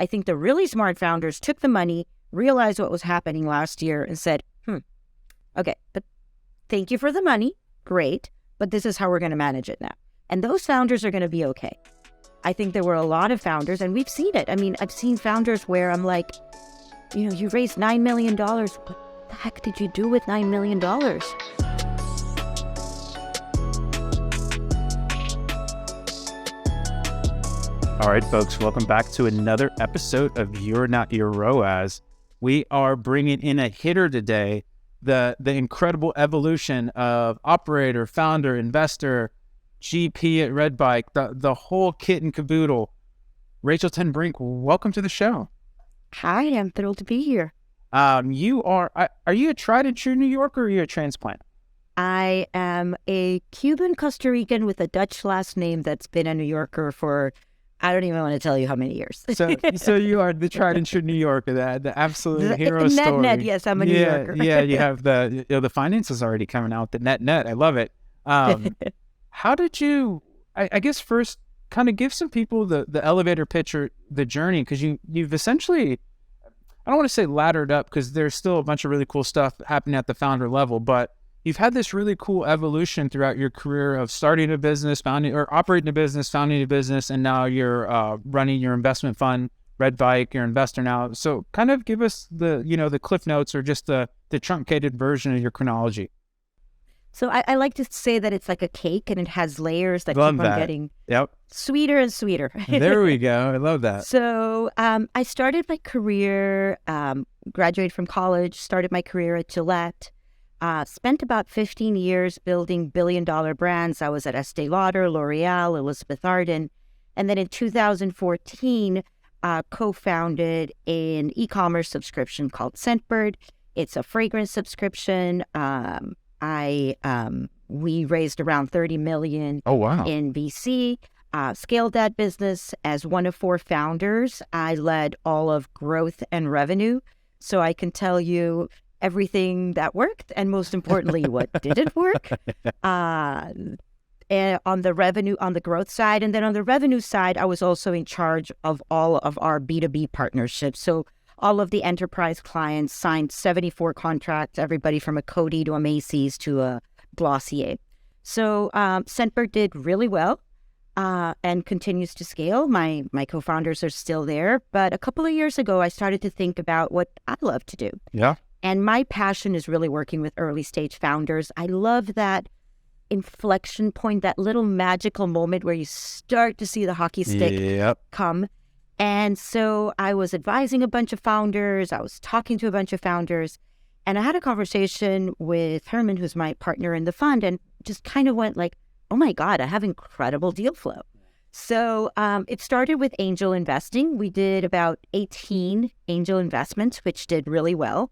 I think the really smart founders took the money, realized what was happening last year and said, okay, but thank you for the money. Great. But this is how we're going to manage it now. And those founders are going to be okay. I think there were a lot of founders, and we've seen it. I mean, I've seen founders where I'm like, you raised $9 million. What the heck did you do with $9 million? All right, folks, welcome back to another episode of You're Not Your ROAS. We are bringing in a hitter today, the incredible evolution of operator, founder, investor, GP at Red Bike, the whole kit and caboodle. Rachel Ten Brink, welcome to the show. Hi, I'm thrilled to be here. Are you a tried and true New Yorker or are you a transplant? I am a Cuban Costa Rican with a Dutch last name that's been a New Yorker for, I don't even want to tell you how many years. So you are the tried and true New Yorker, the absolute hero story. Yes, I'm a New Yorker. Yeah, you have the finances already coming out, the net. I love it. How did you, I guess first, kind of give some people the elevator pitch or the journey, because you've essentially, I don't want to say laddered up, because there's still a bunch of really cool stuff happening at the founder level, but you've had this really cool evolution throughout your career of starting a business, operating a business, founding a business, and now you're running your investment fund, Red Bike, you're an investor now. So kind of give us the cliff notes or just the truncated version of your chronology. So I like to say that it's like a cake and it has layers that keep on getting sweeter and sweeter. There we go. I love that. So I started my career, graduated from college, started my career at Gillette, spent about 15 years building billion-dollar brands. I was at Estee Lauder, L'Oreal, Elizabeth Arden. And then in 2014, co-founded an e-commerce subscription called Scentbird. It's a fragrance subscription. We raised around $30 million in VC, scaled that business as one of 4 founders. I led all of growth and revenue. So I can tell you everything that worked and most importantly, what didn't work and on the growth side. And then on the revenue side, I was also in charge of all of our B2B partnerships. So all of the enterprise clients signed 74 contracts, everybody from a Coty to a Macy's to a Glossier. So Scentbird did really well and continues to scale. My co-founders are still there. But a couple of years ago, I started to think about what I love to do. Yeah. And my passion is really working with early stage founders. I love that inflection point, that little magical moment where you start to see the hockey stick come. And so I was advising a bunch of founders. I was talking to a bunch of founders. And I had a conversation with Herman, who's my partner in the fund, and just kind of went like, oh my God, I have incredible deal flow. So it started with angel investing. We did about 18 angel investments, which did really well.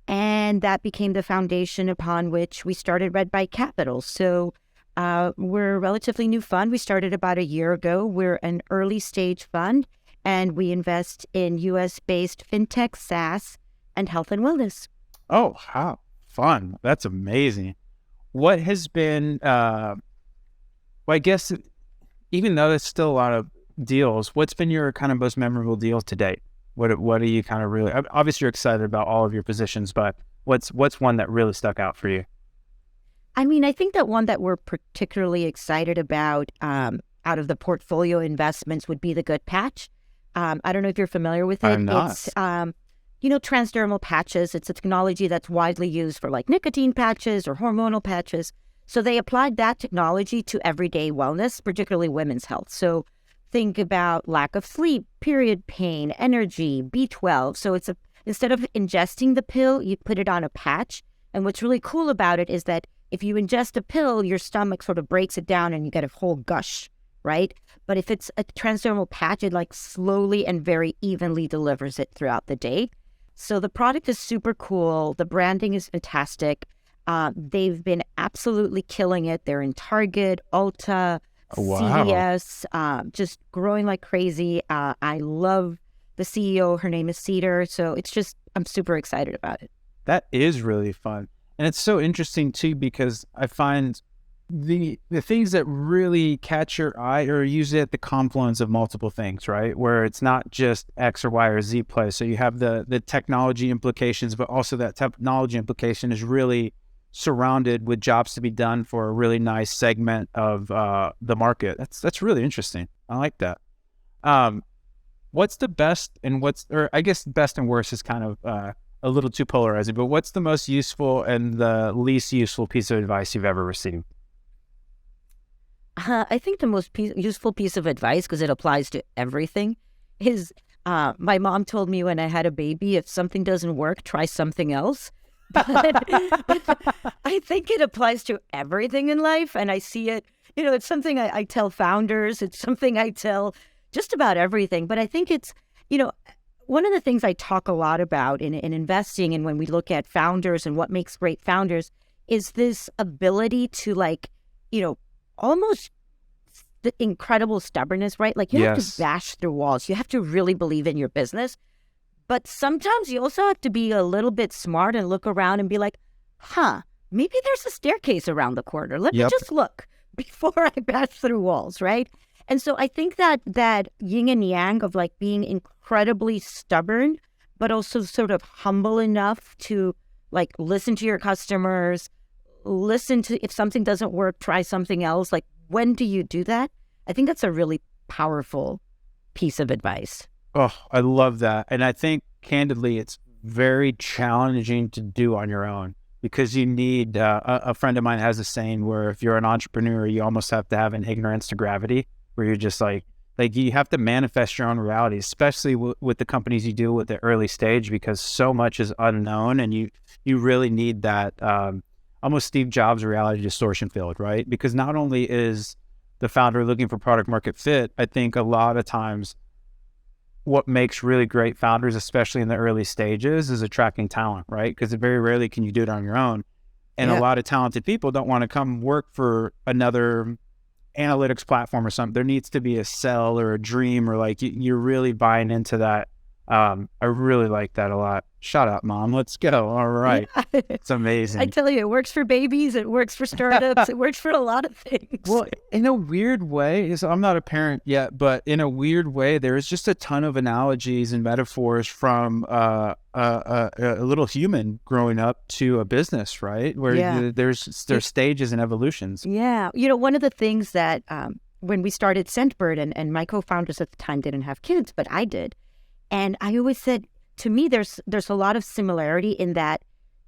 And that became the foundation upon which we started Red Bike Capital. So we're a relatively new fund. We started about a year ago. We're an early stage fund. And we invest in U.S.-based fintech, SaaS, and health and wellness. Oh, how fun. That's amazing. What has been, I guess, even though there's still a lot of deals, what's been your kind of most memorable deal to date? What are you kind of really, obviously you're excited about all of your positions, but what's one that really stuck out for you? I mean, I think that one that we're particularly excited about out of the portfolio investments would be the Good Patch. I don't know if you're familiar with it. I'm not. It's, transdermal patches. It's a technology that's widely used for like nicotine patches or hormonal patches. So they applied that technology to everyday wellness, particularly women's health. So think about lack of sleep, period pain, energy, B12. So instead of ingesting the pill, you put it on a patch. And what's really cool about it is that if you ingest a pill, your stomach sort of breaks it down and you get a whole gush, right? But if it's a transdermal patch, it like slowly and very evenly delivers it throughout the day. So the product is super cool. The branding is fantastic. They've been absolutely killing it. They're in Target, Ulta, CVS, just growing like crazy. I love the CEO. Her name is Cedar. So I'm super excited about it. That is really fun. And it's so interesting too, because I find the things that really catch your eye are usually at the confluence of multiple things, right? Where it's not just X or Y or Z play. So you have the technology implications, but also that technology implication is really surrounded with jobs to be done for a really nice segment of the market. That's really interesting. I like that. What's the best and or I guess best and worst is kind of a little too polarizing, but what's the most useful and the least useful piece of advice you've ever received? I think the most useful piece of advice, because it applies to everything, is my mom told me when I had a baby, if something doesn't work, try something else. But I think it applies to everything in life. And I see it, it's something I tell founders. It's something I tell just about everything. But I think it's, one of the things I talk a lot about in investing and when we look at founders and what makes great founders is this ability to almost the incredible stubbornness, right? Like you have to bash through walls. You have to really believe in your business. But sometimes you also have to be a little bit smart and look around and be like, maybe there's a staircase around the corner. Let me just look before I bash through walls, right? And so I think that yin and yang of like being incredibly stubborn, but also sort of humble enough to like listen to your customers, listen to if something doesn't work, try something else. Like, when do you do that? I think that's a really powerful piece of advice. Oh, I love that. And I think candidly, it's very challenging to do on your own because you need, a friend of mine has a saying where if you're an entrepreneur, you almost have to have an ignorance to gravity where you're just like you have to manifest your own reality, especially with the companies you do with the early stage, because so much is unknown and you really need that, almost Steve Jobs reality distortion field, right? Because not only is the founder looking for product market fit, I think a lot of times what makes really great founders, especially in the early stages, is attracting talent, right? Because very rarely can you do it on your own. And a lot of talented people don't want to come work for another analytics platform or something. There needs to be a sell or a dream or like you're really buying into that. I really like that a lot. Shut up, Mom. Let's go. All right. Yeah. It's amazing. I tell you, it works for babies. It works for startups. It works for a lot of things. Well, in a weird way, I'm not a parent yet, but in a weird way, there's just a ton of analogies and metaphors from a little human growing up to a business, right? Where there's stages and evolutions. Yeah. One of the things that when we started Scentbird and my co-founders at the time didn't have kids, but I did. And I always said, to me, there's a lot of similarity in that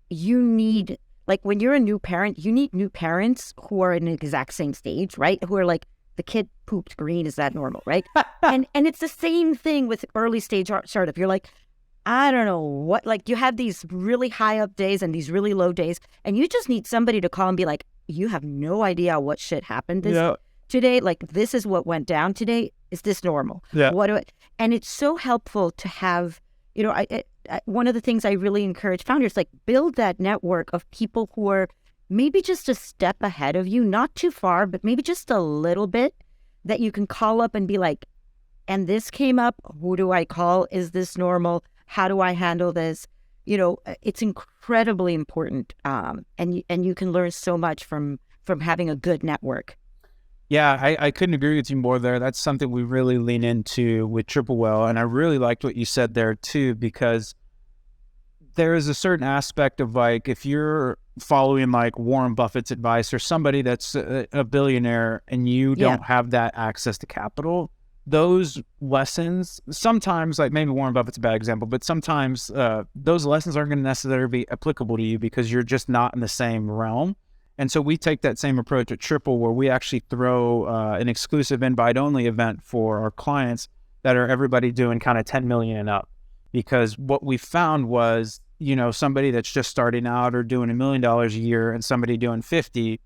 you need, like when you're a new parent, you need new parents who are in the exact same stage, right? Who are like, the kid pooped green, is that normal, right? and it's the same thing with early stage startup. You're like, I don't know what, like you have these really high up days and these really low days, and you just need somebody to call and be like, you have no idea what shit happened today. Like, this is what went down today. Is this normal? Yeah. And it's so helpful to have, I one of the things I really encourage founders, like build that network of people who are maybe just a step ahead of you, not too far, but maybe just a little bit, that you can call up and be like, and this came up, who do I call? Is this normal? How do I handle this? It's incredibly important. And you can learn so much from having a good network. Yeah, I couldn't agree with you more there. That's something we really lean into with Triple Well. And I really liked what you said there too, because there is a certain aspect of like, if you're following like Warren Buffett's advice or somebody that's a billionaire and you don't have that access to capital, those lessons, sometimes, like maybe Warren Buffett's a bad example, but sometimes those lessons aren't going to necessarily be applicable to you because you're just not in the same realm. And so we take that same approach at Triple, where we actually throw an exclusive invite-only event for our clients that are everybody doing kind of 10 million and up. Because what we found was, somebody that's just starting out or doing $1 million a year and somebody doing 50,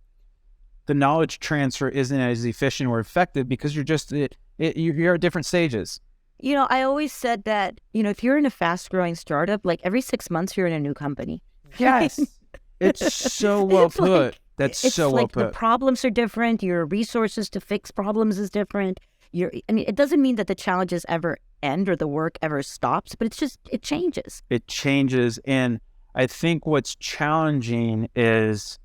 the knowledge transfer isn't as efficient or effective because you're at different stages. I always said that, if you're in a fast-growing startup, like every 6 months you're in a new company. Yes. It's so well put. That's so well put. The problems are different. Your resources to fix problems is different. It doesn't mean that the challenges ever end or the work ever stops, but it changes. It changes. And I think what's challenging is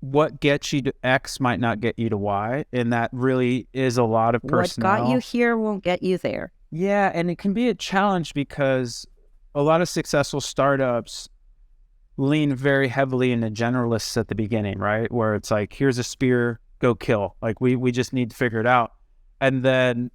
what gets you to X might not get you to Y. And that really is a lot of personnel. What got you here won't get you there. Yeah. And it can be a challenge because a lot of successful startups lean very heavily into generalists at the beginning, right? Where it's like, here's a spear, go kill. Like we just need to figure it out. And then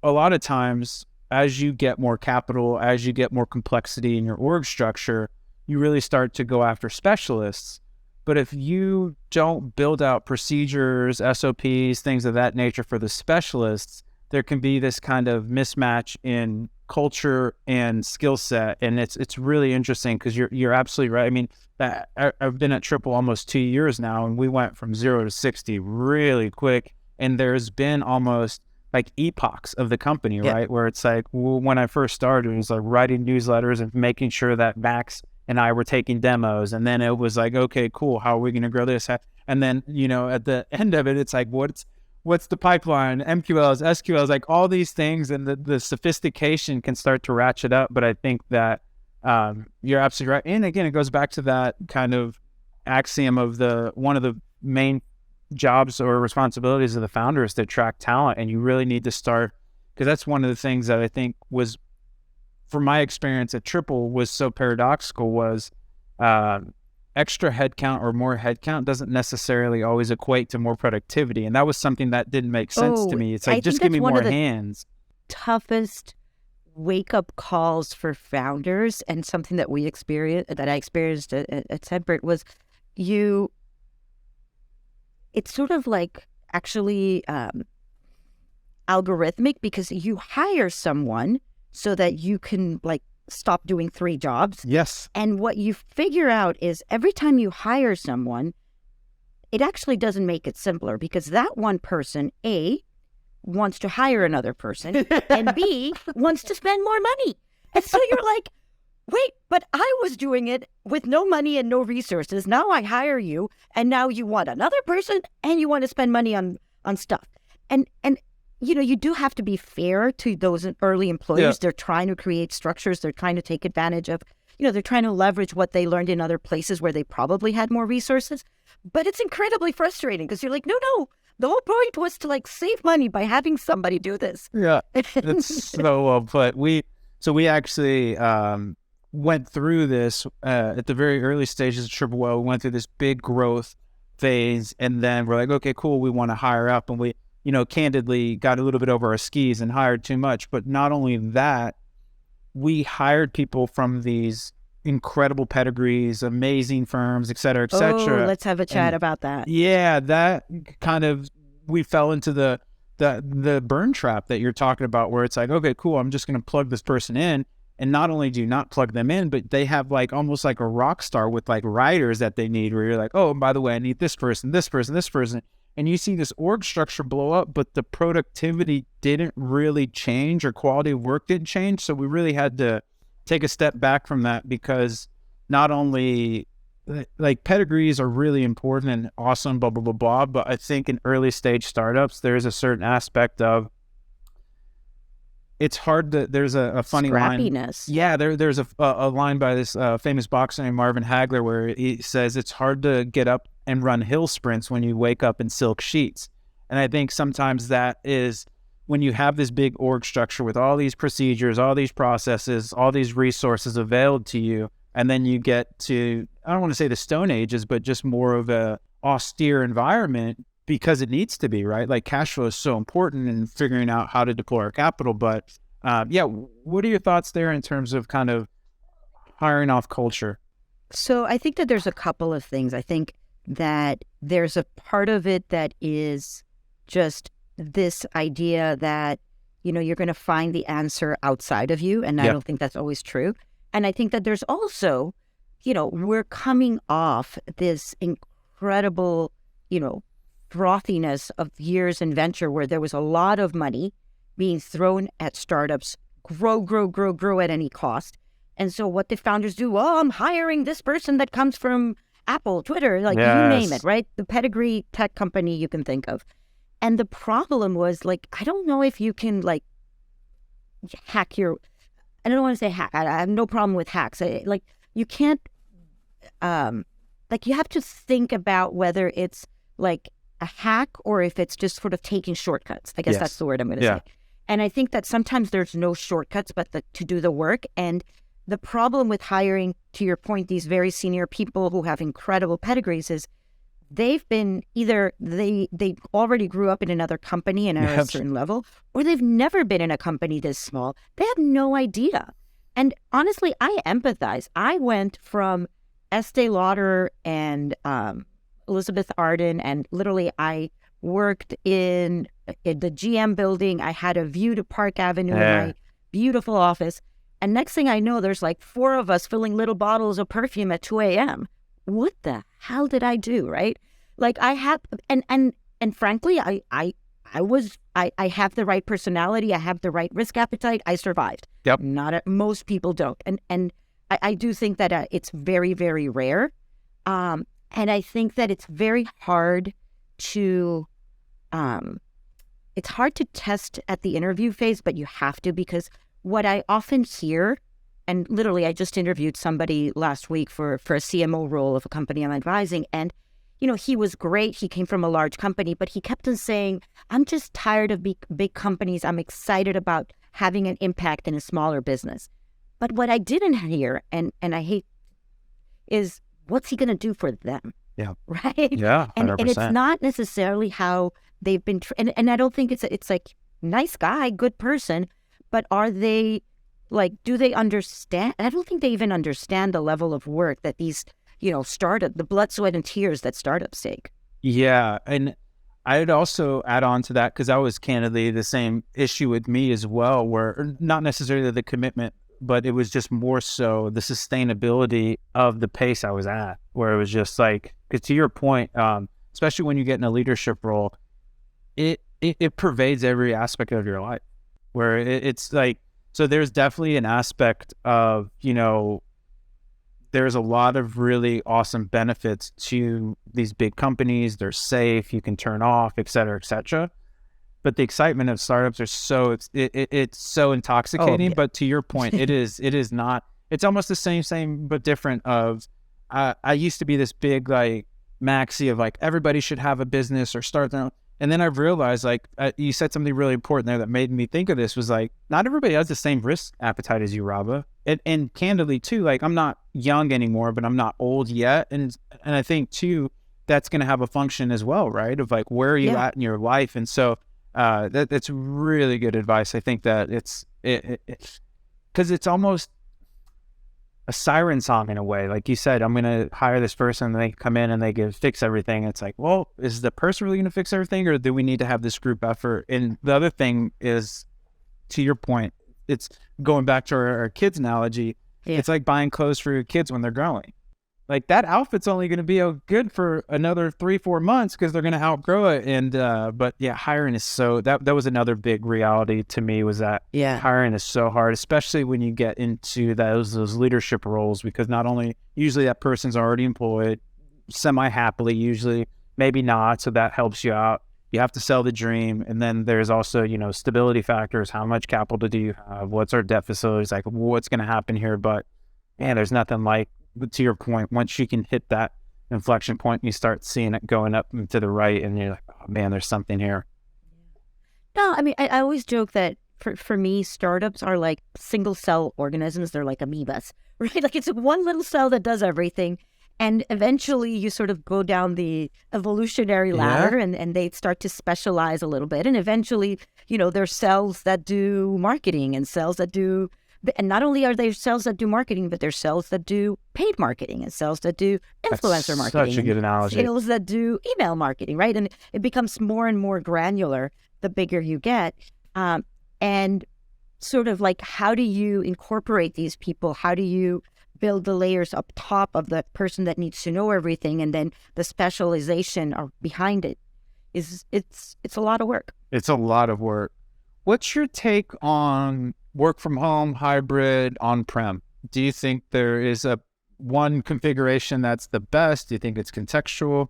a lot of times, as you get more capital, as you get more complexity in your org structure, you really start to go after specialists. But if you don't build out procedures, SOPs, things of that nature for the specialists, there can be this kind of mismatch in culture and skill set. And it's really interesting because you're absolutely right. I mean, I've been at Triple almost 2 years now, and we went from 0 to 60 really quick. And there's been almost like epochs of the company, right? Where it's like, when I first started, it was like writing newsletters and making sure that Max and I were taking demos. And then it was like, okay, cool. How are we going to grow this? And then, at the end of it, it's like, what's the pipeline, MQLs, SQLs, like all these things. And the sophistication can start to ratchet up. But I think that you're absolutely right. And again, it goes back to that kind of axiom of one of the main jobs or responsibilities of the founder is to attract talent. And you really need to start, because that's one of the things that I think was, from my experience at Triple, was so paradoxical, was extra headcount or more headcount doesn't necessarily always equate to more productivity. And that was something that didn't make sense to me. It's like, just give me more hands. Toughest wake-up calls for founders, and something that I experienced at Ten Brink, was it's sort of like actually algorithmic, because you hire someone so that you can like stop doing 3 jobs. Yes. And what you figure out is every time you hire someone, it actually doesn't make it simpler, because that one person, A, wants to hire another person, and B, wants to spend more money. And so you're like, wait, but I was doing it with no money and no resources. Now I hire you, and now you want another person, and you want to spend money on stuff. And you do have to be fair to those early employees. Yeah. They're trying to create structures. They're trying to take advantage of, they're trying to leverage what they learned in other places where they probably had more resources. But it's incredibly frustrating, because you're like, no, the whole point was to like save money by having somebody do this. Yeah, it's so well put. We actually went through this at the very early stages of Triple Well. We went through this big growth phase, and then we're like, okay, cool, we want to hire up. And we, candidly got a little bit over our skis and hired too much. But not only that, we hired people from these incredible pedigrees, amazing firms, et cetera, et cetera. Oh, let's have a chat about that. Yeah, that kind of, we fell into the burn trap that you're talking about, where it's like, okay, cool, I'm just going to plug this person in. And not only do you not plug them in, but they have like almost like a rock star with like writers that they need, where you're like, oh, and by the way, I need this person, this person, this person. And you see this org structure blow up, but the productivity didn't really change, or quality of work didn't change. So we really had to take a step back from that, because not only like pedigrees are really important and awesome, blah, blah, blah, blah, but I think in early stage startups, there's a certain aspect of, it's hard to, there's a funny scrappiness line. Yeah, there's a line by this famous boxer named Marvin Hagler, where he says it's hard to get up and run hill sprints when you wake up in silk sheets. And I think sometimes that is when you have this big org structure with all these procedures, all these processes, all these resources available to you, and then you get to, I don't want to say the Stone Ages, but just more of a austere environment, because it needs to be, right? Like cash flow is so important in figuring out how to deploy our capital. But yeah, what are your thoughts there in terms of kind of hiring off culture? So I think that there's a couple of things. I think that there's a part of it that is just this idea that, you're going to find the answer outside of you. And I don't think that's always true. And I think that there's also, we're coming off this incredible, frothiness of years in venture, where there was a lot of money being thrown at startups, grow at any cost. And so what the founders do, I'm hiring this person that comes from Apple, Twitter, like you name it, right? The pedigree tech company you can think of. And the problem was, like, I don't know if you can like hack I don't want to say hack. I have no problem with hacks. You can't like you have to think about whether it's like a hack or if it's just sort of taking shortcuts. I guess that's the word I'm going to say. And I think that sometimes there's no shortcuts but to do the work. And the problem with hiring, to your point, these very senior people who have incredible pedigrees is they've been either they already grew up in another company and are at a certain level, or they've never been in a company this small. They have no idea. And honestly, I empathize. I went from Estee Lauder and Elizabeth Arden, and literally I worked in the GM building. I had a view to Park Avenue in my beautiful office. And next thing I know, there's like 4 of us filling little bottles of perfume at 2 a.m. What the hell did I do, right? Like I have, and frankly, I have the right personality. I have the right risk appetite. I survived. Yep. Most people don't. And I do think that it's very, very rare. And I think that it's very hard to, it's hard to test at the interview phase, but you have to, because what I often hear, and literally I just interviewed somebody last week for a CMO role of a company I'm advising, and he was great. He came from a large company, but he kept on saying, I'm just tired of big companies. I'm excited about having an impact in a smaller business. But what I didn't hear, and I hate, is what's he going to do for them? Yeah. Right? Yeah, 100%. And it's not necessarily how they've been, and I don't think it's like, nice guy, good person, but are they, like, do they understand? I don't think they even understand the level of work that these, startup, the blood, sweat, and tears that startups take. Yeah. And I'd also add on to that, because that was candidly the same issue with me as well, where not necessarily the commitment, but it was just more so the sustainability of the pace I was at, where it was just like, because to your point, especially when you get in a leadership role, it pervades every aspect of your life, where it's like, so there's definitely an aspect of, there's a lot of really awesome benefits to these big companies. They're safe, you can turn off, et cetera, et cetera. But the excitement of startups are it's so intoxicating. Oh, yeah. But to your point, it is not, it's almost the same, but different of, I used to be this big, like, maxi of like, everybody should have a business or start their own. And then I've realized, like, you said something really important there that made me think of this, was like, not everybody has the same risk appetite as you, Raba. And candidly too, like, I'm not young anymore, but I'm not old yet. And I think too, that's going to have a function as well, right? Of like, where are you at in your life? And so that's really good advice. I think that it's because it's almost a siren song in a way. Like you said, I'm going to hire this person, and they come in and they fix everything. It's like, well, is the person really going to fix everything, or do we need to have this group effort? And the other thing is, to your point, it's going back to our kids analogy. Yeah. It's like buying clothes for your kids when they're growing. Like, that outfit's only going to be good for another 3-4 months because they're going to outgrow it. And but yeah, hiring is that was another big reality to me, was that hiring is so hard, especially when you get into those leadership roles, because not only usually that person's already employed semi-happily, usually maybe not, so that helps you out. You have to sell the dream, and then there's also stability factors. How much capital do you have? What's our debt facilities? Like, what's going to happen here? But man, there's nothing like, to your point, once you can hit that inflection point, you start seeing it going up and to the right, and you're like, oh man, there's something here. No, I mean, I always joke that for me, startups are like single cell organisms. They're like amoebas, right? Like, it's one little cell that does everything. And eventually you sort of go down the evolutionary ladder, and they start to specialize a little bit. And eventually, there's cells that do marketing, and cells that do, and not only are there cells that do marketing, but there's cells that do paid marketing, and cells that do influencer marketing. Such a good analogy. Cells that do email marketing, right? And it becomes more and more granular the bigger you get. And sort of like, how do you incorporate these people? How do you build the layers up top of the person that needs to know everything, and then the specialization behind it it's a lot of work. It's a lot of work. What's your take on work from home, hybrid, on-prem? Do you think there is one configuration that's the best? Do you think it's contextual?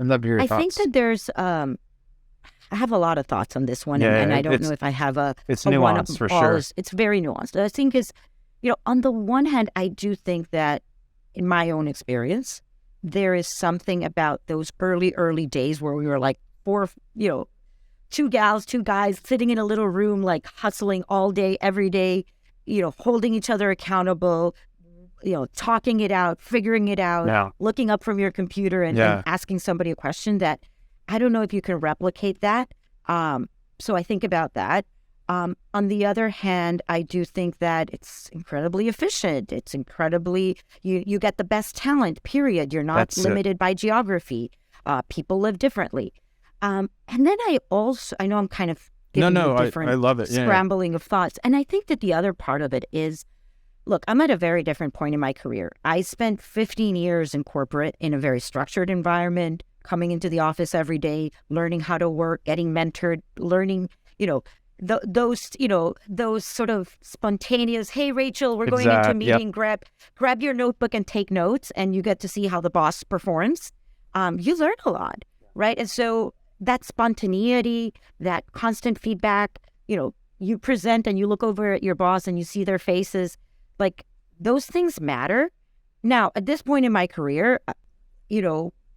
I'd love to hear your thoughts. I think that there's I have a lot of thoughts on this one, and I don't know if I have it's nuanced for sure. It's very nuanced. I think on the one hand, I do think that, in my own experience, there is something about those early days where we were like four, two gals, two guys sitting in a little room, like hustling all day, every day, holding each other accountable, talking it out, figuring it out, Yeah. looking up from your computer and asking somebody a question that I don't know if you can replicate that. So I think about that. On the other hand, I do think that it's incredibly efficient. It's incredibly, you get the best talent, period. You're not limited by geography. People live differently. And then I know I'm kind of giving you different I love it. scrambling of thoughts. And I think that the other part of it is, look, I'm at a very different point in my career. I spent 15 years in corporate in a very structured environment, coming into the office every day, learning how to work, getting mentored, learning, those sort of spontaneous, hey, Rachel, we're going into a meeting, grab your notebook and take notes, and you get to see how the boss performs. You learn a lot, right? And so that spontaneity, that constant feedback, you present and you look over at your boss and you see their faces, like those things matter. Now, at this point in my career,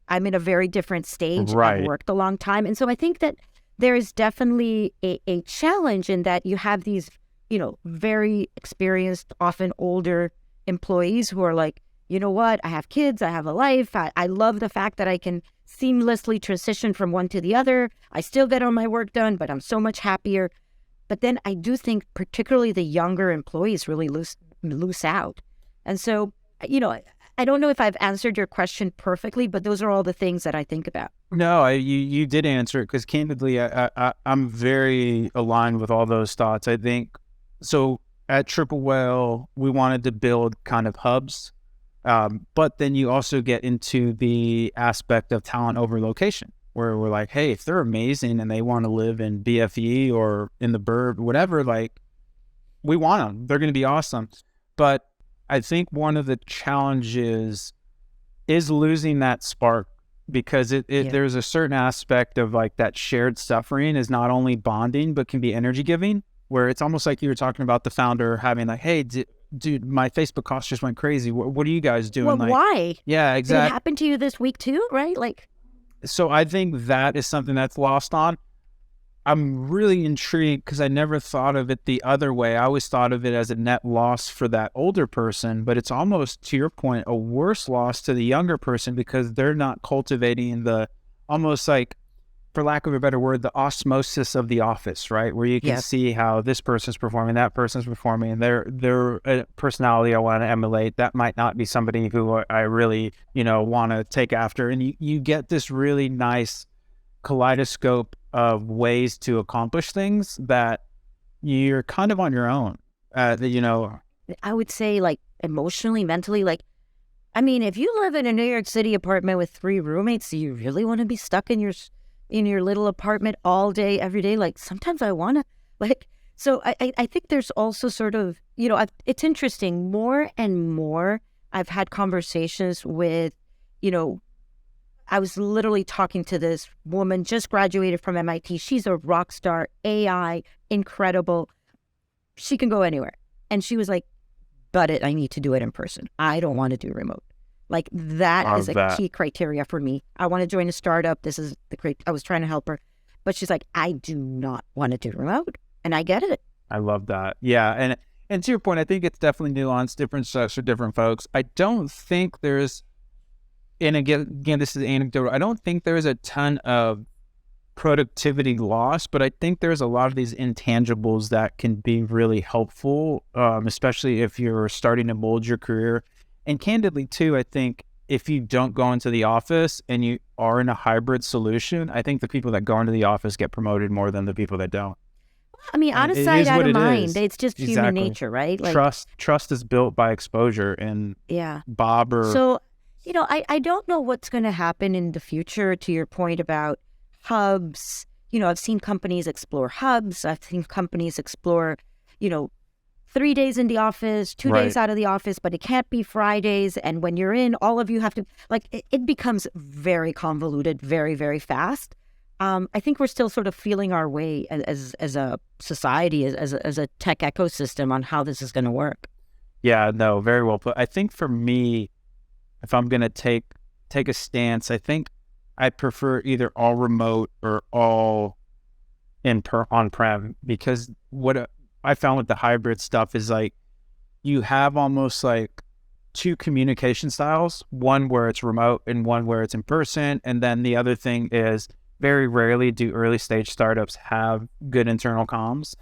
I'm in a very different stage. Right. I've worked a long time. And so I think that there is definitely a challenge in that you have these, very experienced, often older employees who are like, you know what, I have kids, I have a life. I love the fact that I can seamlessly transition from one to the other. I still get all my work done, but I'm so much happier. But then I do think particularly the younger employees really lose out. And so, I don't know if I've answered your question perfectly, but those are all the things that I think about. No, you did answer it, because candidly, I'm very aligned with all those thoughts. I think, so at Triple Whale, we wanted to build kind of hubs, but then you also get into the aspect of talent over location, where we're like, hey, if they're amazing and they want to live in BFE or in the Burb, whatever, like, we want them. They're going to be awesome. But I think one of the challenges is losing that spark, because there's a certain aspect of like that shared suffering is not only bonding, but can be energy giving, where it's almost like you were talking about the founder having like, hey, dude, my Facebook cost just went crazy. What are you guys doing? Well, like, why? Yeah, exactly. Did it happen to you this week too, right? Like, so I think that is something that's lost on. I'm really intrigued because I never thought of it the other way. I always thought of it as a net loss for that older person, but it's almost, to your point, a worse loss to the younger person, because they're not cultivating the, almost like, for lack of a better word, the osmosis of the office, right? Where you can see how this person's performing, that person's performing, and their personality I want to emulate. That might not be somebody who I really, want to take after. And you get this really nice kaleidoscope of ways to accomplish things that you're kind of on your own. I would say, like, emotionally, mentally, like, I mean, if you live in a New York City apartment with 3 roommates, do you really want to be stuck in your little apartment all day, every day? Like, sometimes I want to, like, so I think there's also sort of, it's interesting, more and more I've had conversations with, I was literally talking to this woman, just graduated from MIT. She's a rock star, AI, incredible. She can go anywhere. And she was like, but I need to do it in person. I don't want to do remote. Like, that is a key criteria for me. I want to join a startup. This is I was trying to help her. But she's like, I do not want to do remote. And I get it. I love that. Yeah. And to your point, I think it's definitely nuanced, different stuff for different folks. I don't think there's, and again, this is anecdotal, I don't think there's a ton of productivity loss, but I think there's a lot of these intangibles that can be really helpful, especially if you're starting to mold your career. And candidly, too, I think if you don't go into the office and you are in a hybrid solution, I think the people that go into the office get promoted more than the people that don't. I mean, out of sight, out of mind. It's just human nature, right? Like, trust is built by exposure, and Bob or... So, I don't know what's going to happen in the future, to your point about hubs. I've seen companies explore hubs. I've seen companies explore, 3 days in the office, 2 days out of the office, but it can't be Fridays. And when you're in, all of you have to, like, it becomes very convoluted, very, very fast. I think we're still sort of feeling our way as a society, as a tech ecosystem on how this is going to work. Yeah, no, very well put. I think for me, if I'm going to take take a stance. I think I prefer either all remote or all on-prem, because what I found with the hybrid stuff is like you have almost like two communication styles, one where it's remote and one where it's in person. And then the other thing is very rarely do early stage startups have good internal comms.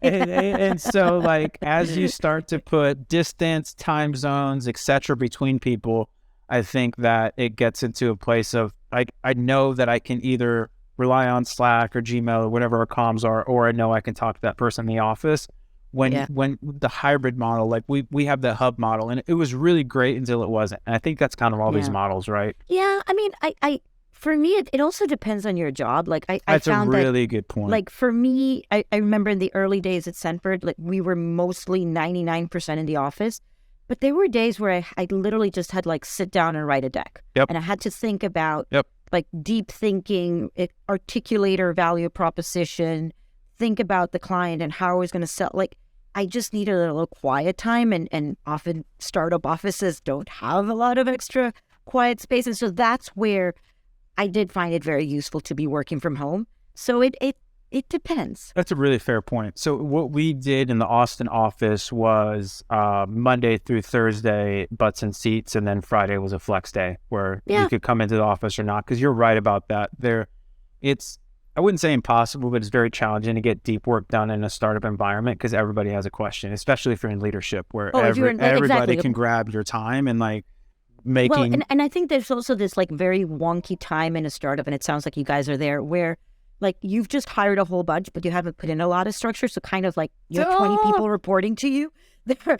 And so like as you start to put distance, time zones, etc. between people, I think that it gets into a place of like, I know that I can either rely on Slack or Gmail or whatever our comms are, or I know I can talk to that person in the office. When the hybrid model, like we have the hub model, and it was really great until it wasn't. And I think that's kind of all these models, right? Yeah. I mean, for me, it also depends on your job. Like I That's found a really good point. Like for me, I remember in the early days at Scentford, like we were mostly 99% in the office, but there were days where I literally just had like sit down and write a deck. And I had to think about like deep thinking, articulate our value proposition, think about the client and how I was going to sell. Like I just needed a little quiet time, and often startup offices don't have a lot of extra quiet space. And so that's where I did find it very useful to be working from home. So it depends. That's a really fair point. So what we did in the Austin office was Monday through Thursday, butts and seats, and then Friday was a flex day where you could come into the office or not. Because you're right about that. It's, I wouldn't say impossible, but it's very challenging to get deep work done in a startup environment because everybody has a question, especially if you're in leadership, where everybody can grab your time and like making. Well, and I think there's also this like very wonky time in a startup, and it sounds like you guys are there, where like you've just hired a whole bunch, but you haven't put in a lot of structure. So kind of like you have 20 people reporting to you there,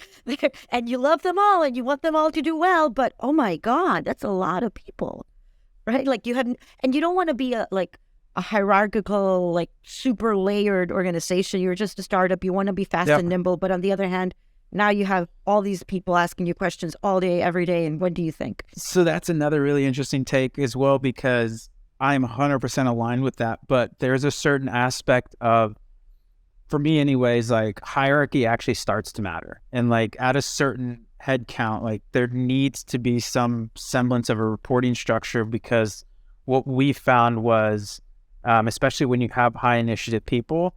and you love them all and you want them all to do well. But oh my God, that's a lot of people, right? Like you haven't, and you don't want to be a hierarchical, like super layered organization. You're just a startup. You want to be fast and nimble. But on the other hand, now you have all these people asking you questions all day, every day. And what do you think? So that's another really interesting take as well, because I'm 100% aligned with that. But there's a certain aspect of, for me anyways, like hierarchy actually starts to matter. And like at a certain head count, like there needs to be some semblance of a reporting structure, because what we found was, especially when you have high initiative people,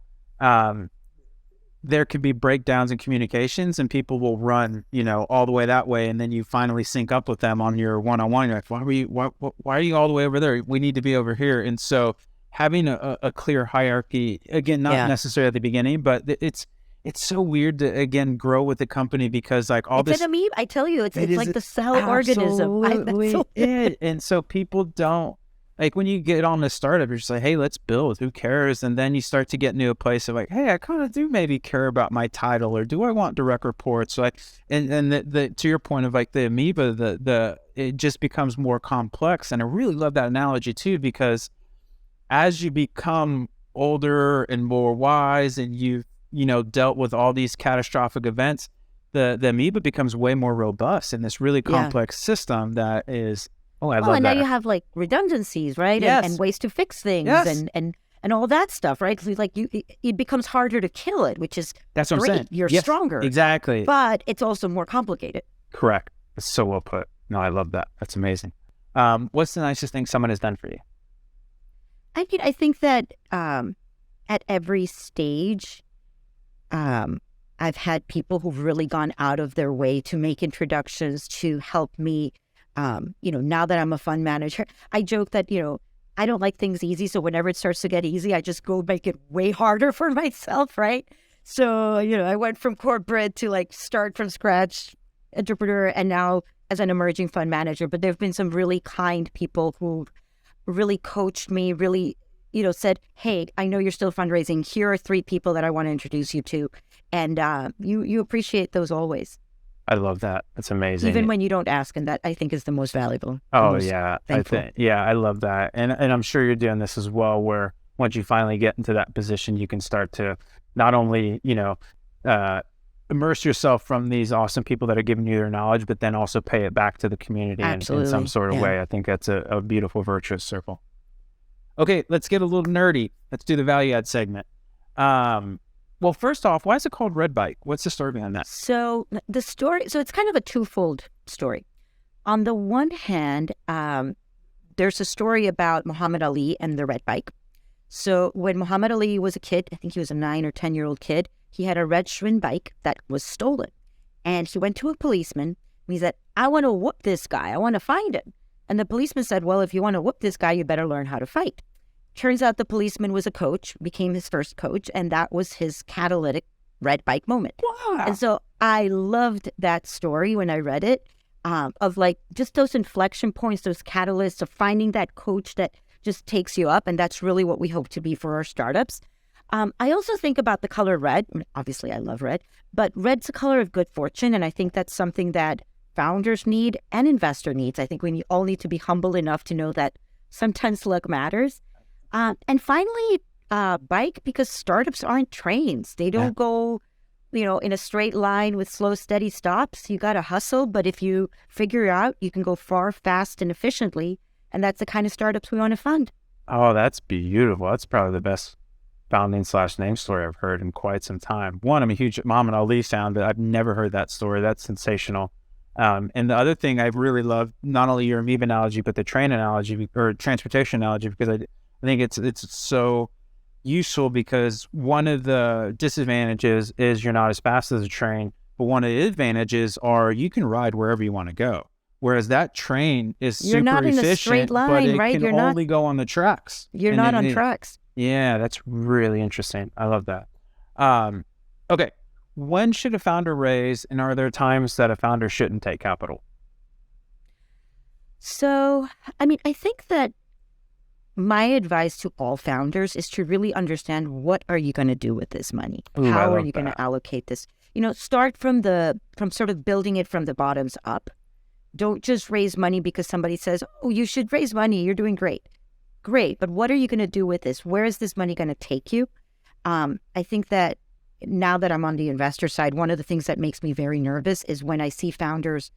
there could be breakdowns in communications, and people will run, all the way that way. And then you finally sync up with them on your one-on-one. You're like, why are you all the way over there? We need to be over here. And so having a clear hierarchy, again, not necessarily at the beginning, but it's so weird to, again, grow with the company, because like all this. It's an amoeba. I tell you, it's like the cell organism. And so people don't, like when you get on the startup, you're just like, hey, let's build. Who cares? And then you start to get into a place of like, hey, I kind of do maybe care about my title, or do I want direct reports? So like, and the to your point of like the amoeba, it just becomes more complex. And I really love that analogy too, because as you become older and more wise, and you've dealt with all these catastrophic events, the amoeba becomes way more robust in this really complex system that is. Oh, I love that. And now you have like redundancies, right? Yes. And ways to fix things, and all that stuff, right? So like it becomes harder to kill it, which is that's what great. I'm saying. You're stronger, exactly. But it's also more complicated. Correct. That's so well put. No, I love that. That's amazing. What's the nicest thing someone has done for you? I think that at every stage, I've had people who've really gone out of their way to make introductions to help me. Now that I'm a fund manager, I joke that, I don't like things easy. So whenever it starts to get easy, I just go make it way harder for myself, right? So, I went from corporate to like start from scratch entrepreneur, and now as an emerging fund manager. But there've been some really kind people who really coached me, really, said, hey, I know you're still fundraising. Here are 3 people that I want to introduce you to. And you appreciate those always. I love that. That's amazing. Even when you don't ask, and that I think is the most valuable. Oh yeah, I love that, and I'm sure you're doing this as well, where once you finally get into that position, you can start to not only immerse yourself from these awesome people that are giving you their knowledge, but then also pay it back to the community in some sort of way. I think that's a beautiful, virtuous circle. Okay, let's get a little nerdy. Let's do the value add segment. Well, first off, why is it called Red Bike? What's the story behind that? So the story, it's kind of a twofold story. On the one hand, there's a story about Muhammad Ali and the red bike. So when Muhammad Ali was a kid, I think he was a 9 or 10-year-old kid, he had a red Schwinn bike that was stolen. And he went to a policeman and he said, I want to whoop this guy. I want to find him. And the policeman said, well, if you want to whoop this guy, you better learn how to fight. Turns out the policeman was a coach, became his first coach, and that was his catalytic red bike moment. Wow. And so I loved that story when I read it, of like just those inflection points, those catalysts of finding that coach that just takes you up. And that's really what we hope to be for our startups. I also think about the color red. I mean, obviously, I love red, but red's a color of good fortune. And I think that's something that founders need and investor needs. I think we all need to be humble enough to know that sometimes luck matters. And finally, bike, because startups aren't trains. They don't go, in a straight line with slow, steady stops. You got to hustle. But if you figure it out, you can go far, fast, and efficiently. And that's the kind of startups we want to fund. Oh, that's beautiful. That's probably the best founding/name story I've heard in quite some time. One, I'm a huge Muhammad Ali fan, but I've never heard that story. That's sensational. And the other thing I really love, not only your amoeba analogy, but the train analogy or transportation analogy, because I think it's so useful, because one of the disadvantages is you're not as fast as a train, but one of the advantages are you can ride wherever you want to go. Whereas that train is You're super not in efficient, a straight line, but it right? can only go on the tracks. You're not on tracks. Yeah, that's really interesting. I love that. Okay. When should a founder raise, and are there times that a founder shouldn't take capital? So, I mean, I think that my advice to all founders is to really understand, what are you going to do with this money? Ooh, How are you going to allocate this? Start from sort of building it from the bottoms up. Don't just raise money because somebody says, oh, you should raise money. You're doing great. Great. But what are you going to do with this? Where is this money going to take you? I think that now that I'm on the investor side, one of the things that makes me very nervous is when I see founders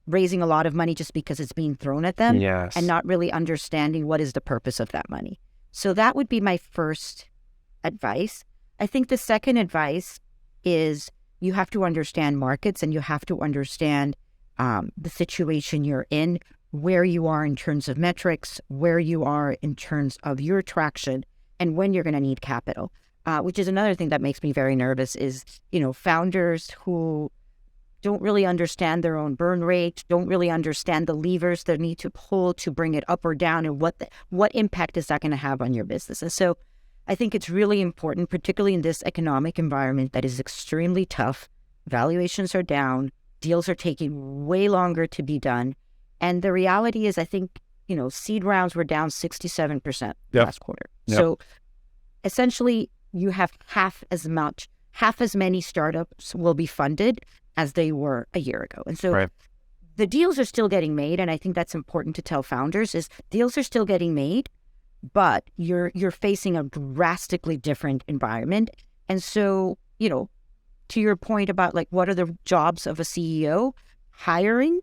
raising a lot of money just because it's being thrown at them, Yes. and not really understanding what is the purpose of that money. So that would be my first advice. I think the second advice is you have to understand markets, and you have to understand the situation you're in, where you are in terms of metrics, where you are in terms of your traction, and when you're going to need capital. Which is another thing that makes me very nervous is, founders who don't really understand their own burn rate, don't really understand the levers they need to pull to bring it up or down, and what impact is that going to have on your business. And so I think it's really important, particularly in this economic environment that is extremely tough. Valuations are down, deals are taking way longer to be done. And the reality is, I think, seed rounds were down 67% last quarter. Yep. So essentially, you have half as many startups will be funded as they were a year ago. And so the deals are still getting made. And I think that's important to tell founders is deals are still getting made, but you're facing a drastically different environment. And so, to your point about like, what are the jobs of a CEO? Hiring,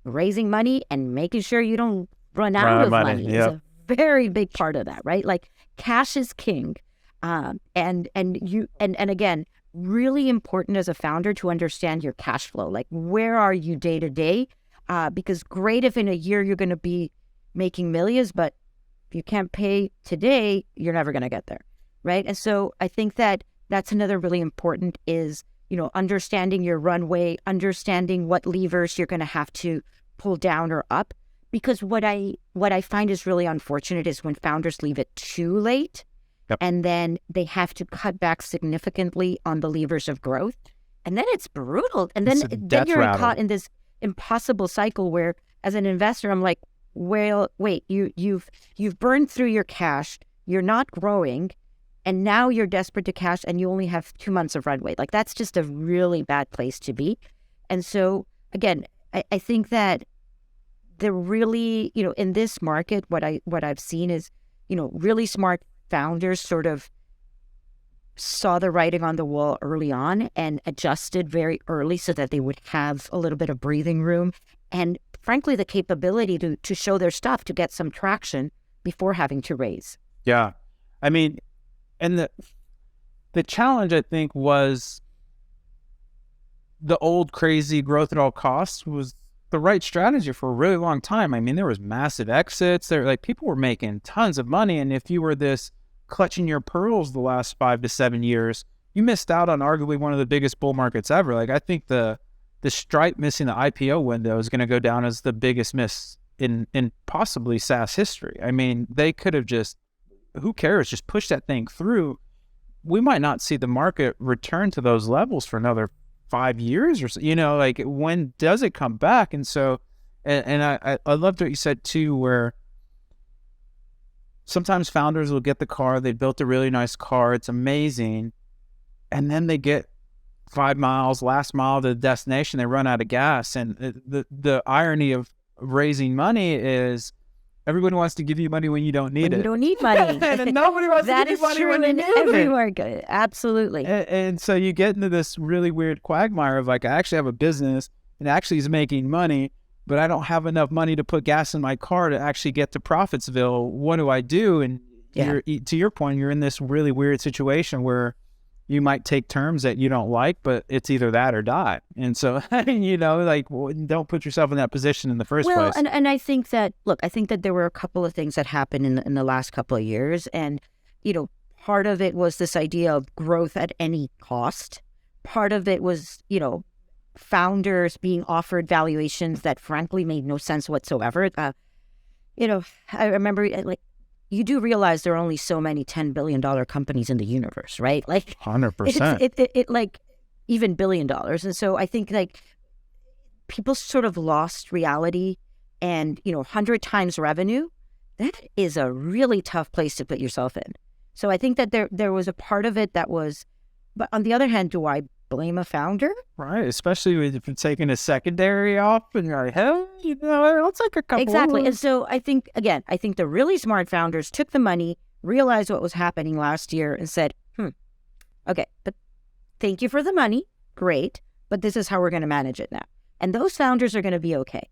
raising money, and making sure you don't run out of money is a very big part of that, right? Like, cash is king. And again, really important as a founder to understand your cash flow. Like, where are you day to day? Because great if in a year you're going to be making millions, but if you can't pay today, you're never going to get there, right? And so I think that that's another really important is, understanding your runway, understanding what levers you're going to have to pull down or up. Because what I find is really unfortunate is when founders leave it too late. Yep. And then they have to cut back significantly on the levers of growth. And then it's brutal. And then you're caught in this impossible cycle where, as an investor, I'm like, well, wait, you've burned through your cash, you're not growing, and now you're desperate to cash and you only have 2 months of runway. Like, that's just a really bad place to be. And so, again, I think that the really, in this market, what I've seen is, really smart founders sort of saw the writing on the wall early on and adjusted very early so that they would have a little bit of breathing room and, frankly, the capability to show their stuff, to get some traction before having to raise. Yeah. I mean, and the challenge, I think, was the old crazy growth at all costs was the right strategy for a really long time. I mean, there was massive exits. There, like, people were making tons of money, and if you were this clutching your pearls the last 5 to 7 years, you missed out on arguably one of the biggest bull markets ever. Like, I think the Stripe missing the IPO window is going to go down as the biggest miss in possibly SaaS history. I mean, they could have just, who cares, just push that thing through. We might not see the market return to those levels for another 5 years or so. You know, like, when does it come back? And so, and I loved what you said too, where sometimes founders will get the car, they built a really nice car, it's amazing, and then they get 5 miles, last mile to the destination, they run out of gas. And the irony of raising money is everybody wants to give you money when you don't need it. You don't need money. And nobody wants to give you money when you need it. Everywhere. Good. Absolutely. And so you get into this really weird quagmire of like, I actually have a business and actually is making money, but I don't have enough money to put gas in my car to actually get to Profitsville. What do I do? And to your point, you're in this really weird situation where you might take terms that you don't like, but it's either that or die. And so, you know, like, don't put yourself in that position in the first place. And I think that, look, I think that there were a couple of things that happened in the last couple of years. And, you know, part of it was this idea of growth at any cost. Part of it was, you know, founders being offered valuations that frankly made no sense whatsoever. You know, I remember, like, you do realize there are only so many $10 billion companies in the universe, right? Like 100%. It like even $1 billion. And so I think like people sort of lost reality, and, you know, 100 times revenue, that is a really tough place to put yourself in. So I think that there was a part of it that was, but on the other hand, do I blame a founder? Right, especially if you're taking a secondary off and you're like, hell, you know, it's like a couple. Exactly. And so I think the really smart founders took the money, realized what was happening last year, and said, okay, but thank you for the money. Great. But this is how we're going to manage it now. And those founders are going to be okay.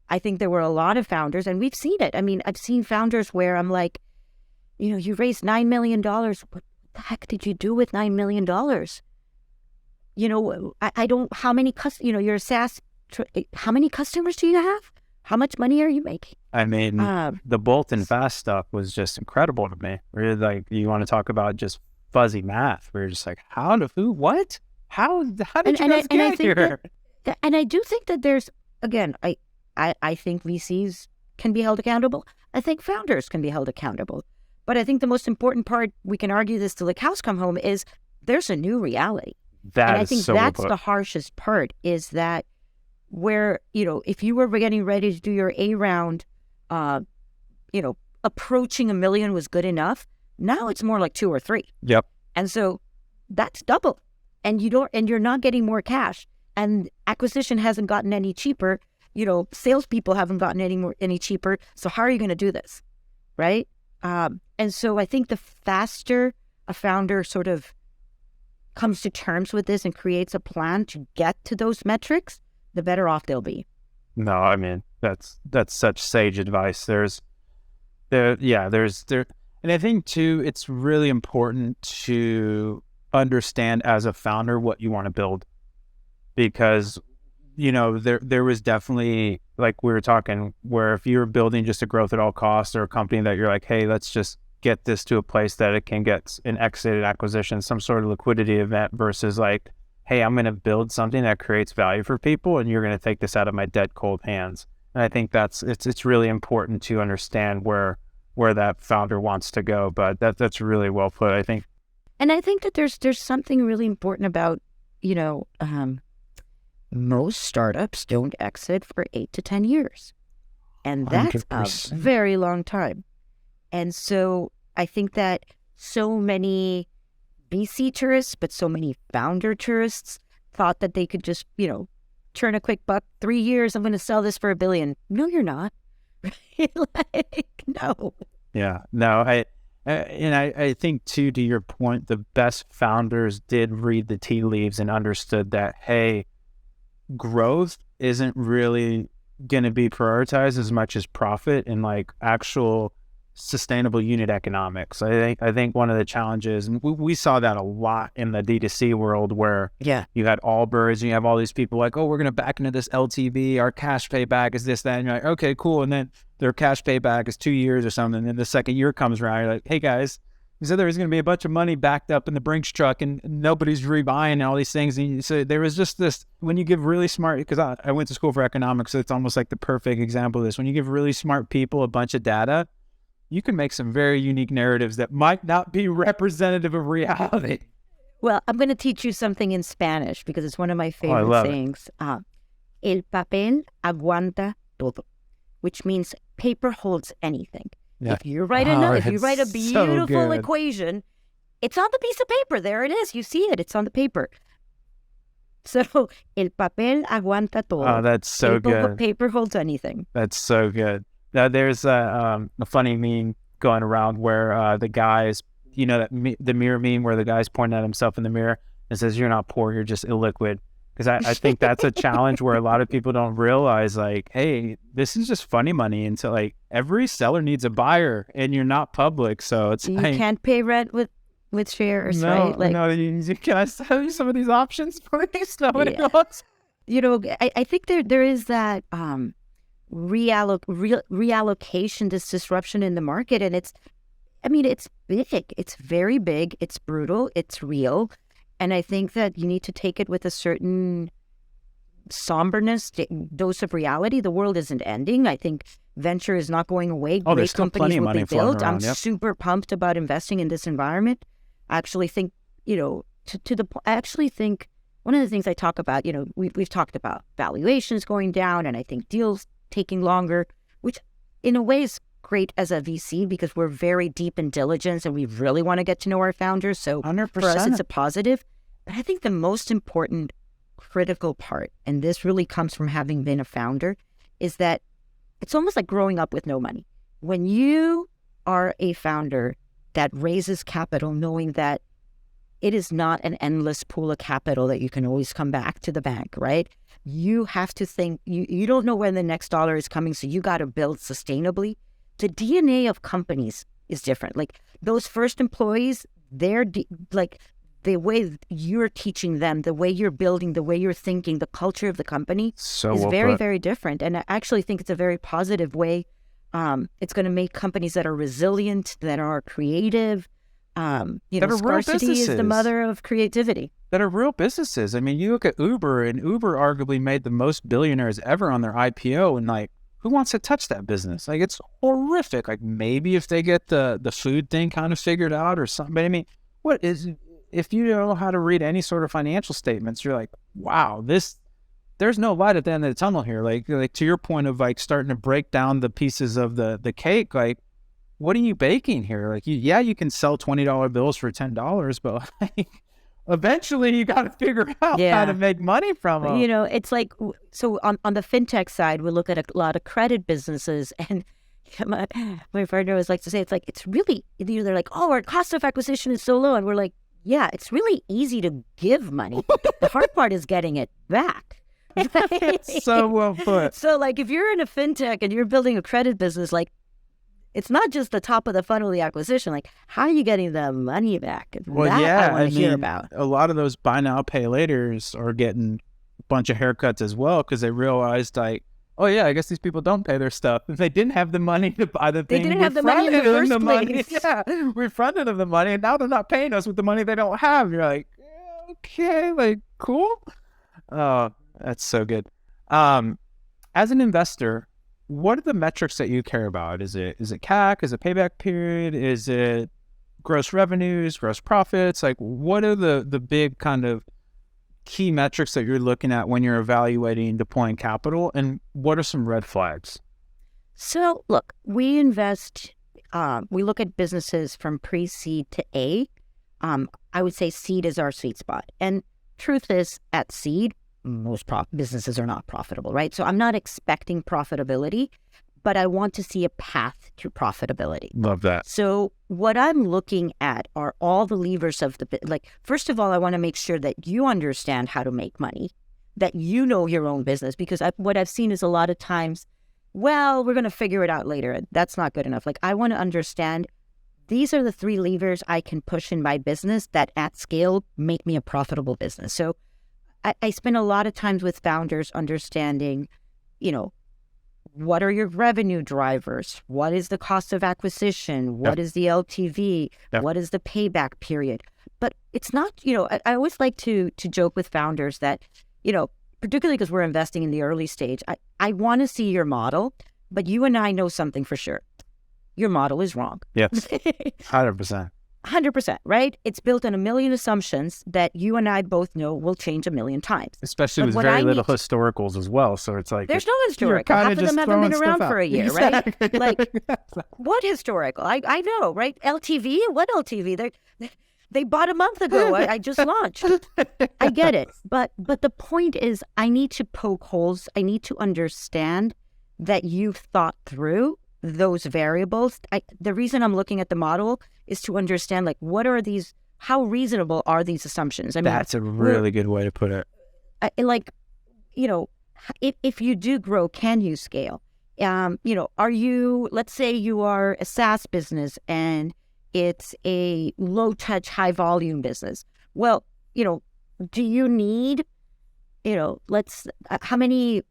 I think there were a lot of founders, and we've seen it. I mean, I've seen founders where I'm like, you know, you raised $9 million. What the heck did you do with $9 million? You know, I don't, how many, you know, you're a SaaS, how many customers do you have? How much money are you making? I mean, the Bolt and Fast stuff was just incredible to me. Really, like, you want to talk about just fuzzy math. We were just like, how did you guys get here? And I do think that there's, again, I think VCs can be held accountable. I think founders can be held accountable. But I think the most important part, we can argue this till the cows come home, is there's a new reality. And I think that's the harshest part, is that where, you know, if you were getting ready to do your A round, you know, approaching $1 million was good enough. Now it's more like 2 or 3. Yep. And so that's double. And you're not getting more cash. And acquisition hasn't gotten any cheaper. You know, salespeople haven't gotten any cheaper. So how are you going to do this? Right? And so I think the faster a founder sort of comes to terms with this and creates a plan to get to those metrics, the better off they'll be. No, I mean, that's such sage advice. And I think too, it's really important to understand as a founder what you want to build, because, you know, there was definitely, like we were talking, where if you're building just a growth at all costs, or a company that you're like, hey, let's just get this to a place that it can get an exit acquisition, some sort of liquidity event, versus like, hey, I'm going to build something that creates value for people, and you're going to take this out of my dead cold hands. And I think it's really important to understand where that founder wants to go. But that's really well put, I think. And I think that there's something really important about, you know, most startups don't exit for 8 to 10 years. And that's 100%. A very long time. And so I think that so many VC tourists, but so many founder tourists thought that they could just, you know, turn a quick buck. 3 years, I'm going to sell this for $1 billion. No, you're not. Like, no. Yeah, no, I think too, to your point, the best founders did read the tea leaves and understood that, hey, growth isn't really going to be prioritized as much as profit, and like actual sustainable unit economics. I think one of the challenges, and we saw that a lot in the D2C world, where you had Allbirds and you have all these people like, oh, we're going to back into this LTV, our cash payback is this, that, and you're like, okay, cool. And then their cash payback is 2 years or something. And then the second year comes around, you're like, hey guys, you said there was going to be a bunch of money backed up in the Brinks truck and nobody's rebuying all these things. And so there was just this, when you give really smart, because I went to school for economics, so it's almost like the perfect example of this. When you give really smart people a bunch of data, you can make some very unique narratives that might not be representative of reality. Well, I'm going to teach you something in Spanish because it's one of my favorite sayings. El papel aguanta todo, which means paper holds anything. Yeah. If you write a beautiful equation, it's on the piece of paper. There it is. You see it. It's on the paper. So, el papel aguanta todo. Oh, that's so good. Paper holds anything. That's so good. Now, there's a funny meme going around where the guys, you know, the mirror meme where the guy's pointing at himself in the mirror and says, "You're not poor, you're just illiquid." Because I think that's a challenge where a lot of people don't realize, like, hey, this is just funny money. And so, like, every seller needs a buyer, and you're not public, so it's you can't pay rent with shares, right? Like, no. Can I tell you some of these options, please? Nobody knows. You know, I think there is that reallocation, this disruption in the market, and it's big. It's very big. It's brutal. It's real. And I think that you need to take it with a certain somberness, dose of reality. The world isn't ending. I think venture is not going away. Great companies will be built. I'm super pumped about investing in this environment. I actually think, you know, I actually think one of the things I talk about, you know, we've talked about valuations going down, and I think deals taking longer, which in a way is great as a VC because we're very deep in diligence and we really want to get to know our founders. So 100%. For us, it's a positive. But I think the most important critical part, and this really comes from having been a founder, is that it's almost like growing up with no money. When you are a founder that raises capital, knowing that it is not an endless pool of capital that you can always come back to the bank, right? You have to think, you don't know when the next dollar is coming, so you got to build sustainably. The DNA of companies is different. Like those first employees, like the way you're teaching them, the way you're building, the way you're thinking, the culture of the company is very, very different. And I actually think it's a very positive way. It's going to make companies that are resilient, that are creative. Scarcity is the mother of creativity. That are real businesses. I mean, you look at Uber, and Uber arguably made the most billionaires ever on their IPO, and like, who wants to touch that business? Like, it's horrific. Like, maybe if they get the food thing kind of figured out or something. But I mean, if you don't know how to read any sort of financial statements, you're like, wow, there's no light at the end of the tunnel here. Like to your point of like starting to break down the pieces of the cake, like, what are you baking here? Like, you can sell $20 bills for $10, but like, eventually you got to figure out how to make money from them. You know, it's like, so on the fintech side, we look at a lot of credit businesses, and my partner always likes to say, it's really, they're like, oh, our cost of acquisition is so low. And we're like, yeah, it's really easy to give money. The hard part is getting it back. So well put. So like, if you're in a fintech and you're building a credit business, like, it's not just the top of the funnel, the acquisition. Like, how are you getting the money back? Well, I want to hear about. A lot of those buy now, pay laters are getting a bunch of haircuts as well because they realized, like, oh yeah, I guess these people don't pay their stuff. If they didn't have the money to buy the thing, they didn't have the money in the first place. Yeah, we fronted them the money, and now they're not paying us with the money they don't have. You're like, okay, like, cool. Oh, that's so good. As an investor, what are the metrics that you care about? Is it CAC? Is it payback period? Is it gross revenues, gross profits? Like, what are the big kind of key metrics that you're looking at when you're evaluating deploying capital? And what are some red flags? So, look, we invest, we look at businesses from pre-seed to A. I would say seed is our sweet spot. And truth is, at seed, most businesses are not profitable, right? So I'm not expecting profitability, but I want to see a path to profitability. Love that. So what I'm looking at are all the levers of first of all, I want to make sure that you understand how to make money, that you know your own business, because what I've seen is a lot of times well, we're going to figure it out later. That's not good enough. Like, I want to understand these are the 3 levers I can push in my business that at scale make me a profitable business. So I spend a lot of times with founders understanding, what are your revenue drivers? What is the cost of acquisition? What is the LTV? What is the payback period? But it's not, I always like to joke with founders that, particularly because we're investing in the early stage, I want to see your model, but you and I know something for sure. Your model is wrong. Yes, 100%. 100%, right? It's built on a million assumptions that you and I both know will change a million times. Especially with very little historicals as well. So it's like... There's no historical. Half of them haven't been around for a year, right? Like, what historical? I know, right? LTV? What LTV? They bought a month ago. I just launched. I get it. But the point is, I need to poke holes. I need to understand that you've thought through those variables. The reason I'm looking at the model is to understand, like, what are these, how reasonable are these assumptions? I mean, that's a really good way to put it. If you do grow, can you scale? Are you, let's say you are a SaaS business and it's a low touch, high volume business. Well, do you need, how many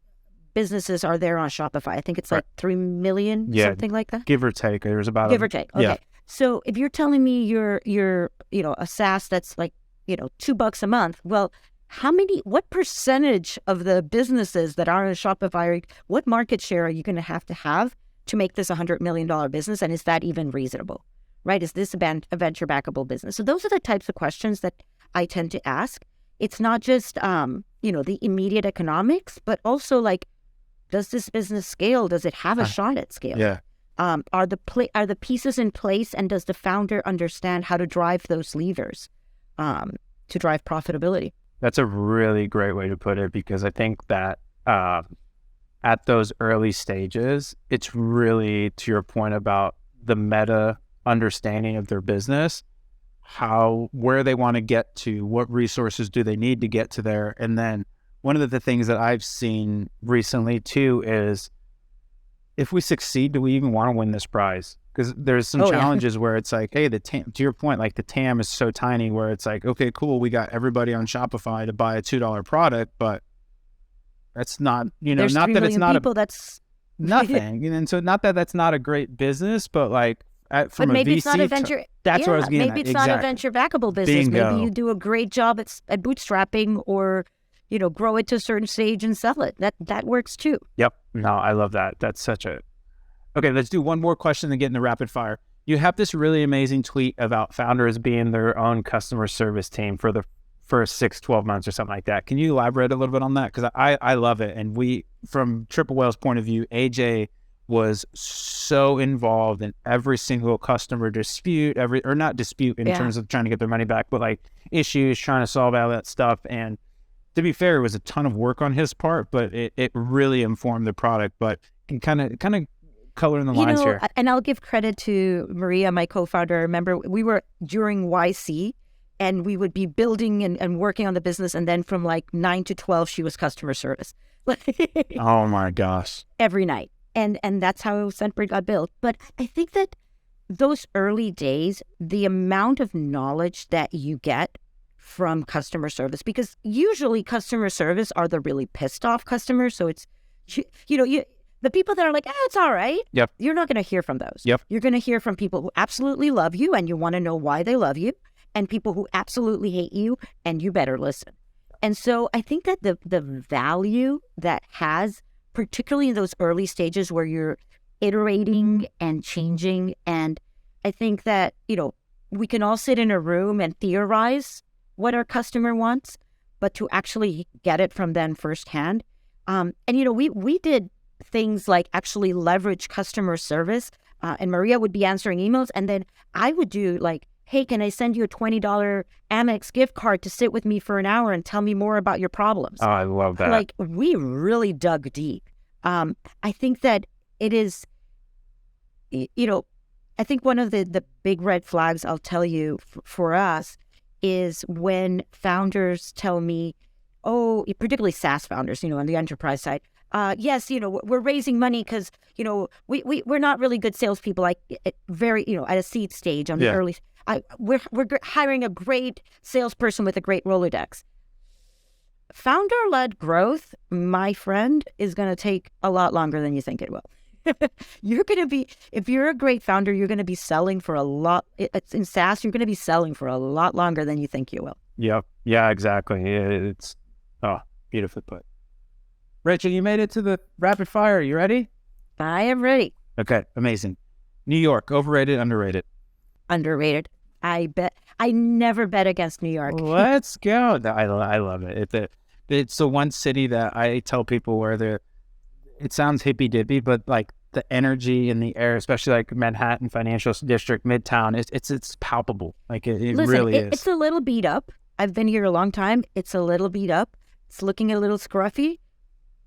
businesses are there on Shopify? I think it's like 3 million, something like that. Give or take. There's about give or take. Okay. Yeah. So if you're telling me you're a SaaS that's like, $2 a month, well, what percentage of the businesses that are on Shopify, what market share are you going to have to make this $100 million business? And is that even reasonable, right? Is this a venture backable business? So those are the types of questions that I tend to ask. It's not just, the immediate economics, but also like, does this business scale? Does it have a shot at scale? Yeah. Are the pieces in place, and does the founder understand how to drive those levers to drive profitability? That's a really great way to put it, because I think that at those early stages, it's really, to your point about the meta understanding of their business, where they want to get to, what resources do they need to get to there. And then one of the things that I've seen recently too is, if we succeed, do we even want to win this prize? Because there's some challenges where it's like, hey, the TAM, to your point, like the TAM is so tiny where it's like, okay, cool, we got everybody on Shopify to buy a $2 product, but that's not, there's not 3 that it's not people, that's nothing. And so not that that's not a great business, but like from maybe a VC, it's not a venture. That's what I was getting maybe at. It's not a venture backable business. Bingo. Maybe you do a great job at bootstrapping, or grow it to a certain stage and sell it. That works too. Yep. No, I love that. That's such a... Okay, let's do one more question and get into rapid fire. You have this really amazing tweet about founders being their own customer service team for the first 6-12 months or something like that. Can you elaborate a little bit on that? Because I love it. And from Triple Whale's point of view, AJ was so involved in every single customer dispute, not dispute in terms of trying to get their money back, but like issues, trying to solve all that stuff. And to be fair, it was a ton of work on his part, but it really informed the product. But can kind of color in the lines here. And I'll give credit to Maria, my co-founder. I remember we were during YC, and we would be building and working on the business. And then from like 9 to 12, she was customer service. Oh my gosh. Every night. And that's how Scentbird got built. But I think that those early days, the amount of knowledge that you get from customer service, because usually customer service are the really pissed off customers. So it's, the people that are like, it's all right. Yep. You're not going to hear from those. Yep. You're going to hear from people who absolutely love you and you want to know why they love you, and people who absolutely hate you and you better listen. And so I think that the value that has, particularly in those early stages where you're iterating and changing, and I think that, we can all sit in a room and theorize what our customer wants, but to actually get it from them firsthand. We did things like actually leverage customer service, and Maria would be answering emails, and then I would do like, hey, can I send you a $20 Amex gift card to sit with me for an hour and tell me more about your problems? Oh, I love that. Like, we really dug deep. I think that it is, I think one of the big red flags I'll tell you for us is when founders tell me, particularly SaaS founders, on the enterprise side, yes, we're raising money because, we're not really good salespeople, like very, at a seed stage on the Yeah. early. We're hiring a great salesperson with a great Rolodex. Founder-led growth, my friend, is going to take a lot longer than you think it will. If you're a great founder, you're going to be selling for a lot. In SaaS, you're going to be selling for a lot longer than you think you will. Yep. Yeah, exactly. It's beautifully put. Rachel, you made it to the rapid fire. You ready? I am ready. Okay, amazing. New York, overrated, underrated? Underrated. I never bet against New York. Let's go. I love it. It's the one city that I tell people where it sounds hippy dippy, but like the energy in the air, especially like Manhattan Financial District, Midtown, it's palpable. Like it Listen, really is. It's a little beat up. I've been here a long time. It's a little beat up. It's looking a little scruffy,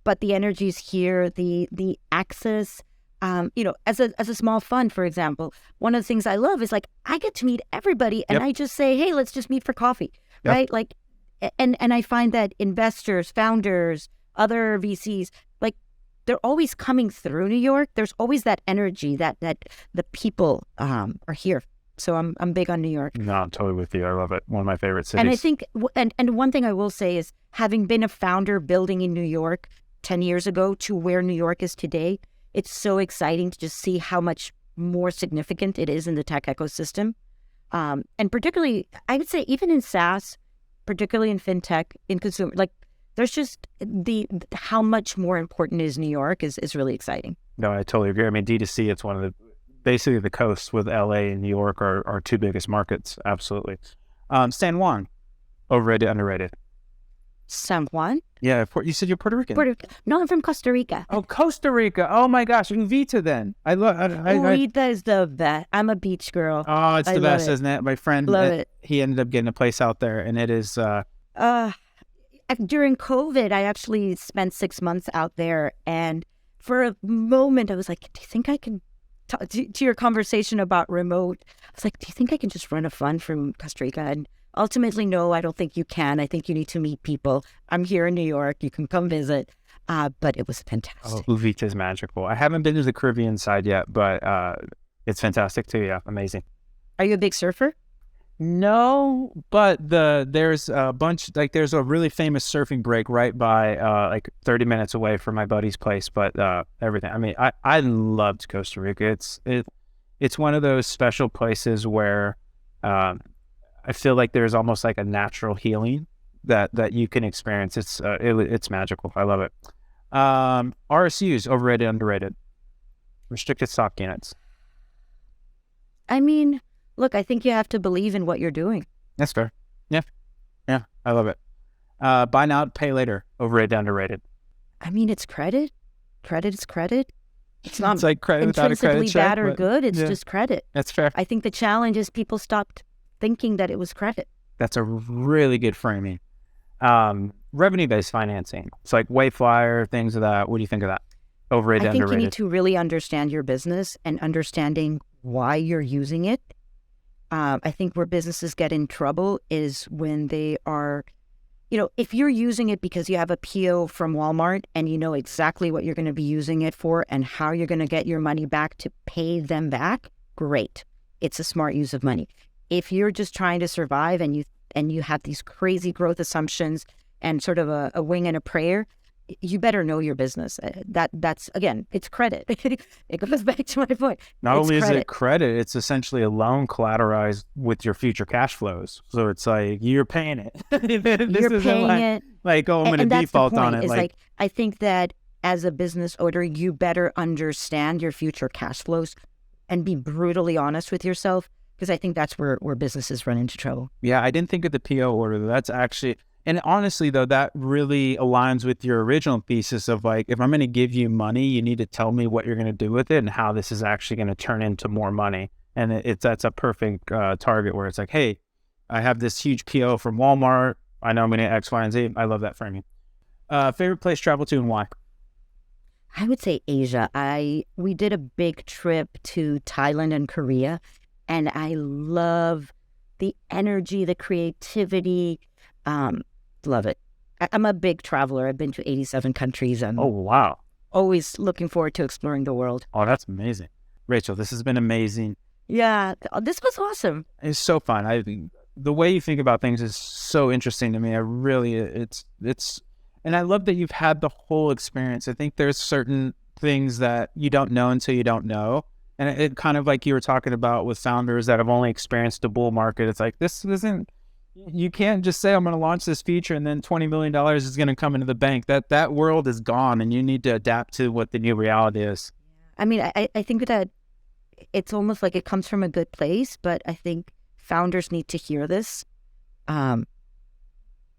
but the energy's here. The access, as a small fund, for example, one of the things I love is like I get to meet everybody, and I just say, hey, let's just meet for coffee, right? Like, and I find that investors, founders, other VCs, like they're always coming through New York. There's always that energy that the people are here. So I'm big on New York. No, I'm totally with you. I love it. One of my favorite cities. And I think, and one thing I will say is, having been a founder building in New York 10 years ago to where New York is today, it's so exciting to just see how much more significant it is in the tech ecosystem. And particularly, I would say even in SaaS, particularly in fintech, in consumer, like there's just how much more important is New York is really exciting. No, I totally agree. I mean, D2C, it's one of basically the coast with LA and New York are our two biggest markets. Absolutely. San Juan, overrated, underrated? San Juan? Yeah, you said you're Puerto Rican. No, I'm from Costa Rica. Oh, Costa Rica. Oh my gosh, Uvita then. I love Uvita is the best. I'm a beach girl. Oh, it's the best, isn't it? My friend, love it. He ended up getting a place out there, and it is... During COVID, I actually spent 6 months out there, and for a moment, I was like, do you think I can... To your conversation about remote, I was like, do you think I can just run a fund from Costa Rica? And ultimately, no, I don't think you can. I think you need to meet people. I'm here in New York. You can come visit. But it was fantastic. Oh, Uvita is magical. I haven't been to the Caribbean side yet, but it's fantastic too. Yeah, amazing. Are you a big surfer? No, but there's a bunch, like there's a really famous surfing break right by like 30 minutes away from my buddy's place, but everything. I mean, I loved Costa Rica. It's one of those special places where I feel like there's almost like a natural healing that you can experience. It's magical. I love it. RSUs, overrated, underrated? Restricted stock units. I mean, look, I think you have to believe in what you're doing. That's fair. Yeah. I love it. Buy now, pay later, overrated, underrated? I mean, it's credit. Credit is credit. It's not like credit without a credit intrinsically check, bad or good. It's just credit. That's fair. I think the challenge is people stopped thinking that it was credit. That's a really good framing. Revenue-based financing. It's like Wayflyer, things of that. What do you think of that? Overrated, I think underrated? You need to really understand your business and understanding why you're using it. I think where businesses get in trouble is when they are, if you're using it because you have a PO from Walmart and you know exactly what you're going to be using it for and how you're going to get your money back to pay them back, great. It's a smart use of money. If you're just trying to survive and you have these crazy growth assumptions and sort of a wing and a prayer, you better know your business. That's again, it's credit. It goes back to my point. Not only is it credit, it's essentially a loan collateralized with your future cash flows. So it's like you're paying it. You're paying it. Like, oh, I'm going to default on it. Like, I think that as a business owner, you better understand your future cash flows and be brutally honest with yourself, because I think that's where businesses run into trouble. Yeah, I didn't think of the PO order. That's actually... And honestly, though, that really aligns with your original thesis of like, if I'm going to give you money, you need to tell me what you're going to do with it and how this is actually going to turn into more money. And that's a perfect target where it's like, hey, I have this huge PO from Walmart. I know I'm going to X, Y, and Z. I love that framing. Favorite place to travel to and why? I would say Asia. We did a big trip to Thailand and Korea, and I love the energy, the creativity. Love it. I'm a big traveler. I've been to 87 countries and Oh, wow. always looking forward to exploring the world. Oh, that's amazing. Rachel, this has been amazing. Yeah, this was awesome. It's so fun. The way you think about things is so interesting to me. And I love that you've had the whole experience. I think there's certain things that you don't know until you don't know. And it kind of like you were talking about with founders that have only experienced the bull market. It's like, this isn't, you can't just say, I'm going to launch this feature and then $20 million is going to come into the bank. That world is gone and you need to adapt to what the new reality is. I mean, I think that it's almost like it comes from a good place, but I think founders need to hear this.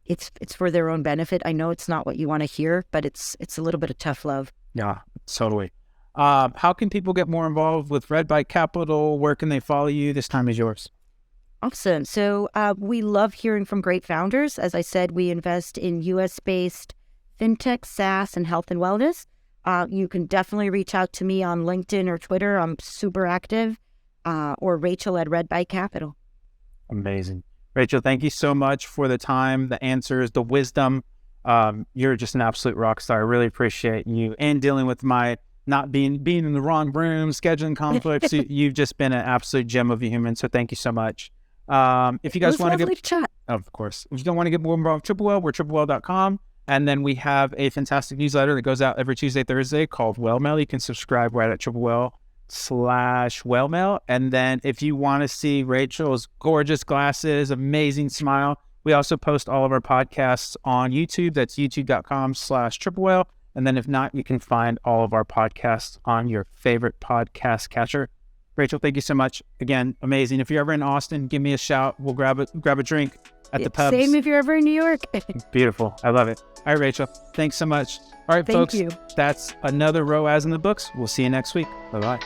It's for their own benefit. I know it's not what you want to hear, but it's a little bit of tough love. Yeah, totally. How can people get more involved with Red Bike Capital? Where can they follow you? This time is yours. Awesome. So we love hearing from great founders. As I said, we invest in US-based fintech, SaaS, and health and wellness. You can definitely reach out to me on LinkedIn or Twitter. I'm super active. Or Rachel at Red Bike Capital. Amazing. Rachel, thank you so much for the time, the answers, the wisdom. You're just an absolute rock star. I really appreciate you and dealing with my not being in the wrong room, scheduling conflicts. You've just been an absolute gem of a human. So thank you so much. If you guys want to get, chat. Of course, if you don't want to get more involved with TripleWell, we're triplewell.com. And then we have a fantastic newsletter that goes out every Tuesday, Thursday called Wellmail. You can subscribe right at triplewell.com/wellmail. And then if you want to see Rachel's gorgeous glasses, amazing smile, we also post all of our podcasts on YouTube. That's youtube.com/triplewell. And then if not, you can find all of our podcasts on your favorite podcast catcher. Rachel, thank you so much. Again, amazing. If you're ever in Austin, give me a shout. We'll grab a drink at the pubs. Same if you're ever in New York. Beautiful. I love it. All right, Rachel. Thanks so much. All right, folks. Thank you. That's another ROAS in the books. We'll see you next week. Bye-bye.